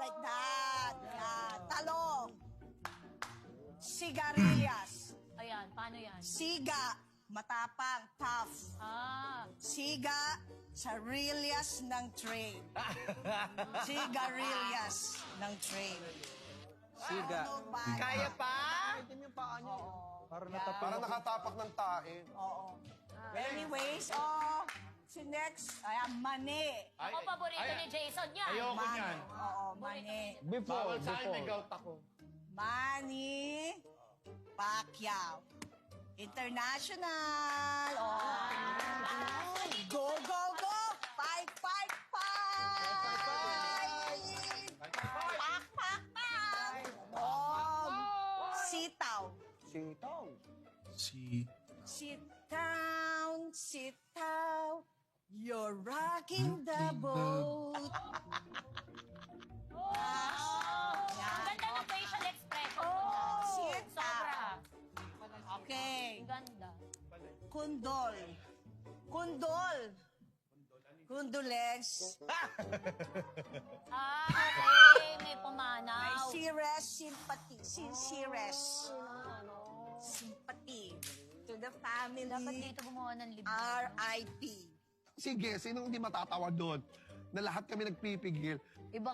like that. Yan. Talong. Sigarilyas. Ayan, paano yan? Siga, matapang, tough. Siga, sarilias ng train. Sigarilyas ng train. Siga. Ano ba? Kaya pa? Itim yung paa niya. Parang Parang nakatapak ng tae. Oo. Anyways, si next, mani. Ako paborito ni Jason yan. Ayoko Mani. niyan. Oo, mani. Bawal sa akin, may gout ako. Manny Pacquiao. International. Go, go, go. Fight, fight, fight. Pak, pak, pak. Sitaw. Sitaw. Sit down, sit down. You're rocking the boat. Ang ganda ng facial expression mo. Sit Sobra. Okay. Ang ganda. Kundol. Kundol. Condolence. Okay. May May pumanaw. serious sympathy. Serious sympathy to the family. Dapat dito gumawa ng libro. R.I.P. Sige, sinong hindi matatawa doon? Na lahat kami nagpipigil. Iba